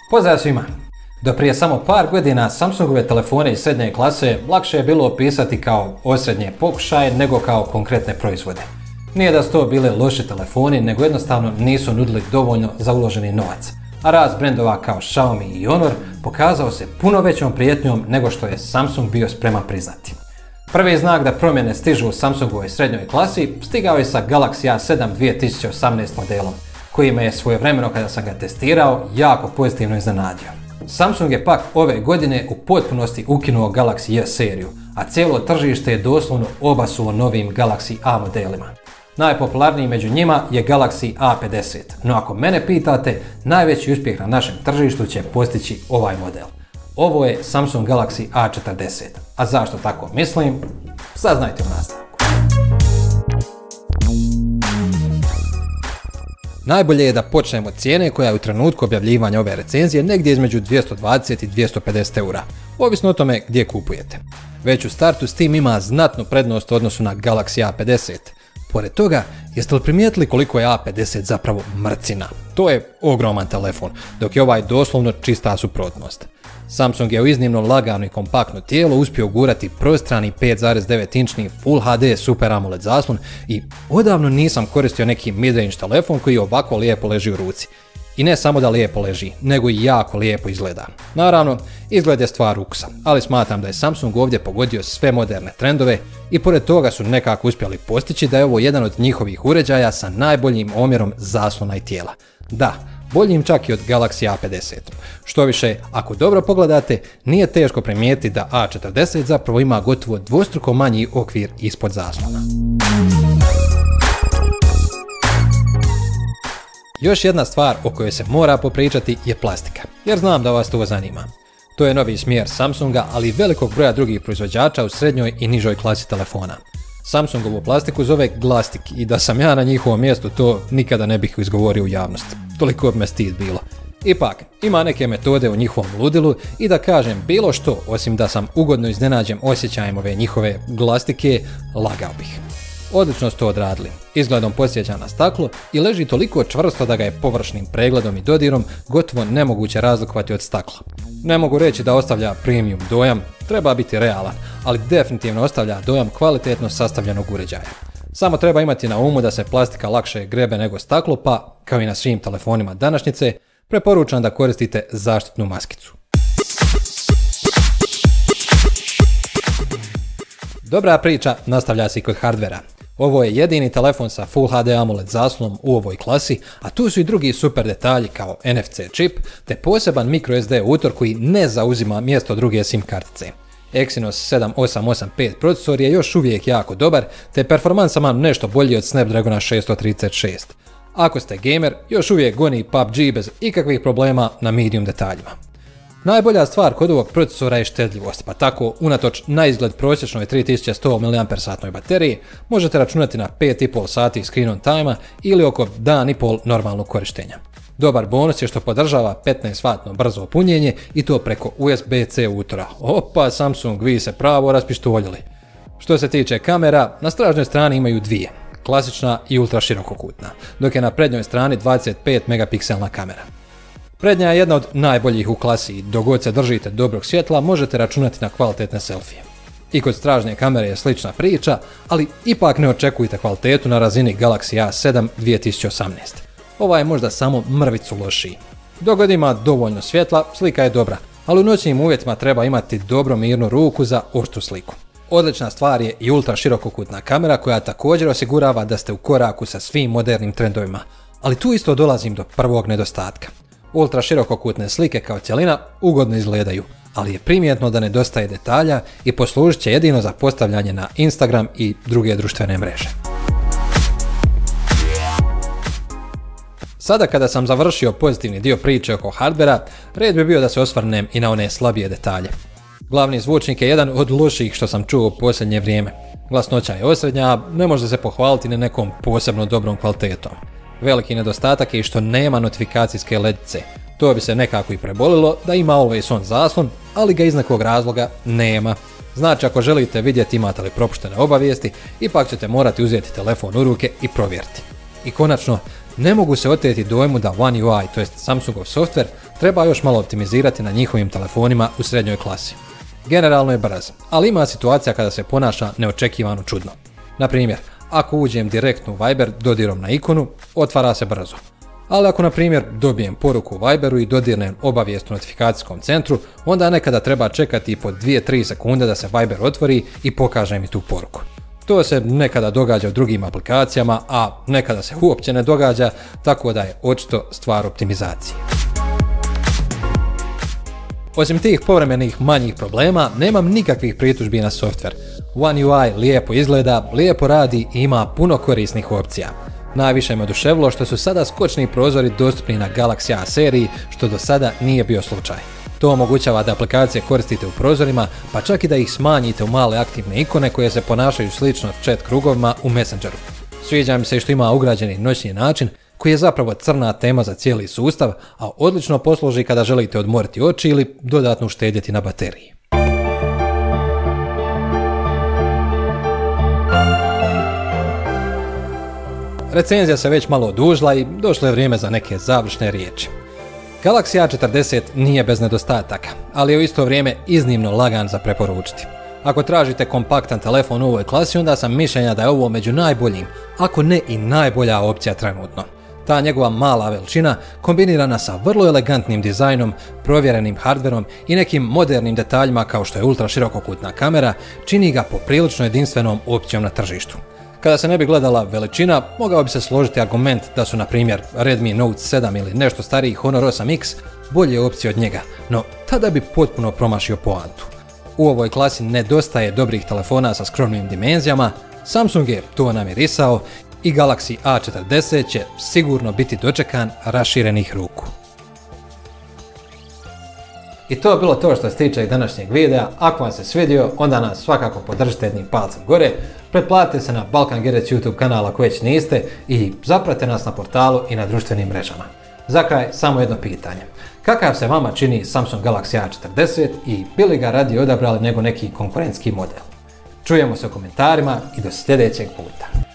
Pozdrav svima! Do prije samo par godina Samsungove telefone iz srednje klase lakše je bilo opisati kao osrednje pokušaje nego kao konkretne proizvode. Nije da su to bile loši telefoni, nego jednostavno nisu nudili dovoljno za uloženi novac, a rast brendova kao Xiaomi i Honor pokazao se puno većom prijetnjom nego što je Samsung bio spreman priznati. Prvi znak da promjene stižu u Samsungovoj srednjoj klasi stigao je sa Galaxy A7 2018 modelom, koji me je svojevremeno kada sam ga testirao jako pozitivno iznenadio. Samsung je pak ove godine u potpunosti ukinuo Galaxy S seriju, a cijelo tržište je doslovno obasulo novim Galaxy A modelima. Najpopularniji među njima je Galaxy A50, no ako mene pitate, najveći uspjeh na našem tržištu će postići ovaj model. Ovo je Samsung Galaxy A40, a zašto tako mislim? Saznajte u nastavku. Najbolje je da počnemo od cijene koja je u trenutku objavljivanja ove recenzije negdje između 220 i 250 eura, ovisno o tome gdje kupujete. Već u startu Steam ima znatnu prednost u odnosu na Galaxy A50. Pored toga, jeste li primijetili koliko je A50 zapravo mrcina? To je ogroman telefon, dok je ovaj doslovno čista suprotnost. Samsung je u iznimno lagano i kompaktno tijelo uspio ugurati prostrani 5,9-inčni Full HD Super AMOLED zaslon i odavno nisam koristio neki mid-range telefon koji ovako lijepo leži u ruci. I ne samo da lijepo leži, nego i jako lijepo izgleda. Naravno, izgled je stvar ukusa, ali smatram da je Samsung ovdje pogodio sve moderne trendove i pored toga su nekako uspjeli postići da je ovo jedan od njihovih uređaja sa najboljim omjerom zaslona i tijela. Da, boljim čak i od Galaxy A50. Što više, ako dobro pogledate, nije teško primijetiti da A40 zapravo ima gotovo dvostruko manji okvir ispod zaslona. Još jedna stvar o kojoj se mora popričati je plastika, jer znam da vas to zanima. To je novi smjer Samsunga, ali i velikog broja drugih proizvođača u srednjoj i nižoj klasi telefona. Samsungovu plastiku zove Glastik i da sam ja na njihovom mjestu to nikada ne bih izgovorio u javnosti. Toliko bi me stid bilo. Ipak, ima neke metode u njihovom ludilu i da kažem bilo što, osim da sam ugodno iznenađen osjećajem ove njihove Glastike, lagao bih. Odlično su to odradili, izgledom podsjeća na staklo i leži toliko čvrsto da ga je površnim pregledom i dodirom gotovo nemoguće razlikovati od stakla. Ne mogu reći da ostavlja premium dojam, treba biti realan, ali definitivno ostavlja dojam kvalitetno sastavljenog uređaja. Samo treba imati na umu da se plastika lakše grebe nego staklo, pa, kao i na svim telefonima današnjice, preporučam da koristite zaštitnu maskicu. Dobra priča nastavlja se i kod hardvera. Ovo je jedini telefon sa Full HD AMOLED zaslonom u ovoj klasi, a tu su i drugi super detalji kao NFC čip te poseban microSD utor koji ne zauzima mjesto druge SIM kartice. Exynos 7885 procesor je još uvijek jako dobar, te performansama nešto bolji od Snapdragona 636. Ako ste gamer, još uvijek goni PUBG bez ikakvih problema na medium detaljima. Najbolja stvar kod ovog procesora je štedljivost, pa tako unatoč na izgled prosječnoj 3100 mAh bateriji možete računati na 5,5 sati screen on time ili oko dan i pol normalnog korištenja. Dobar bonus je što podržava 15W brzo punjenje i to preko USB-C utora. Opa, Samsung, vi se pravo raspištoljili. Što se tiče kamera, na stražnjoj strani imaju dvije, klasična i ultra širokokutna, dok je na prednjoj strani 25 megapikselna kamera. Prednja je jedna od najboljih u klasi i dok god se držite dobrog svjetla možete računati na kvalitetne selfije. I kod stražnje kamere je slična priča, ali ipak ne očekujte kvalitetu na razini Galaxy A7 2018. Ova je možda samo mrvicu lošiji. Dok god ima dovoljno svjetla, slika je dobra, ali u noćnim uvjetima treba imati dobro mirnu ruku za oštru sliku. Odlična stvar je i ultra širokokutna kamera koja također osigurava da ste u koraku sa svim modernim trendovima, ali tu isto dolazim do prvog nedostatka. Ultra širokokutne slike kao cjelina ugodno izgledaju, ali je primjetno da nedostaje detalja i poslužit će jedino za postavljanje na Instagram i druge društvene mreže. Sada kada sam završio pozitivni dio priče oko hardvera, red bi bio da se osvrnem i na one slabije detalje. Glavni zvučnik je jedan od loših što sam čuo u posljednje vrijeme. Glasnoća je osrednja, a ne može se pohvaliti ni nekom posebno dobrom kvalitetom. Veliki nedostatak je i što nema notifikacijske ledice. To bi se nekako i prebolilo da ima always on zaslon, ali ga iz nekog razloga nema. Znači ako želite vidjeti imate li propuštene obavijesti, ipak ćete morati uzeti telefon u ruke i provjeriti. I konačno, ne mogu se oteti dojmu da One UI, to jest Samsungov softver, treba još malo optimizirati na njihovim telefonima u srednjoj klasi. Generalno je brz, ali ima situacija kada se ponaša neočekivano čudno. Na primjer, ako uđem direktno u Viber dodirom na ikonu, otvara se brzo. Ali ako na primjer dobijem poruku u Viberu i dodirnem obavijest u notifikacijskom centru, onda nekada treba čekati i po 2-3 sekunde da se Viber otvori i pokaže mi tu poruku. To se nekada događa u drugim aplikacijama, a nekada se uopće ne događa, tako da je očito stvar optimizacije. Osim tih povremenih manjih problema, nemam nikakvih pritužbi na softver. One UI lijepo izgleda, lijepo radi i ima puno korisnih opcija. Najviše me oduševilo što su sada skočni prozori dostupni na Galaxy A seriji, što do sada nije bio slučaj. To omogućava da aplikacije koristite u prozorima, pa čak i da ih smanjite u male aktivne ikone koje se ponašaju slično chat krugovima u Messengeru. Sviđa mi se što ima ugrađeni noćni način, koji je zapravo crna tema za cijeli sustav, a odlično posluži kada želite odmoriti oči ili dodatno uštedjeti na bateriji. Recenzija se već malo odužila i došlo je vrijeme za neke završne riječi. Galaxy A40 nije bez nedostataka, ali je u isto vrijeme iznimno lagan za preporučiti. Ako tražite kompaktan telefon u ovoj klasi, onda sam mišljenja da je ovo među najboljim, ako ne i najbolja opcija trenutno. Ta njegova mala veličina, kombinirana sa vrlo elegantnim dizajnom, provjerenim hardverom i nekim modernim detaljima kao što je ultra širokokutna kamera, čini ga poprilično jedinstvenom opcijom na tržištu. Kada se ne bi gledala veličina, mogao bi se složiti argument da su na primjer Redmi Note 7 ili nešto stariji Honor 8X bolje opcije od njega, no tada bi potpuno promašio poantu. U ovoj klasi nedostaje dobrih telefona sa skromnim dimenzijama, Samsung je to namirisao i Galaxy A40 će sigurno biti dočekan raširenih ruku. I to je bilo to što se tiče današnjeg videa. Ako vam se svidio, onda nas svakako podržite jednim palcem gore, pretplatite se na Balkan Gadgets YouTube kanal ako već niste i zapratite nas na portalu i na društvenim mrežama. Za kraj samo jedno pitanje. Kakav se vama čini Samsung Galaxy A40 i bi li ga radije odabrali nego neki konkurentski model? Čujemo se u komentarima i do sljedećeg puta.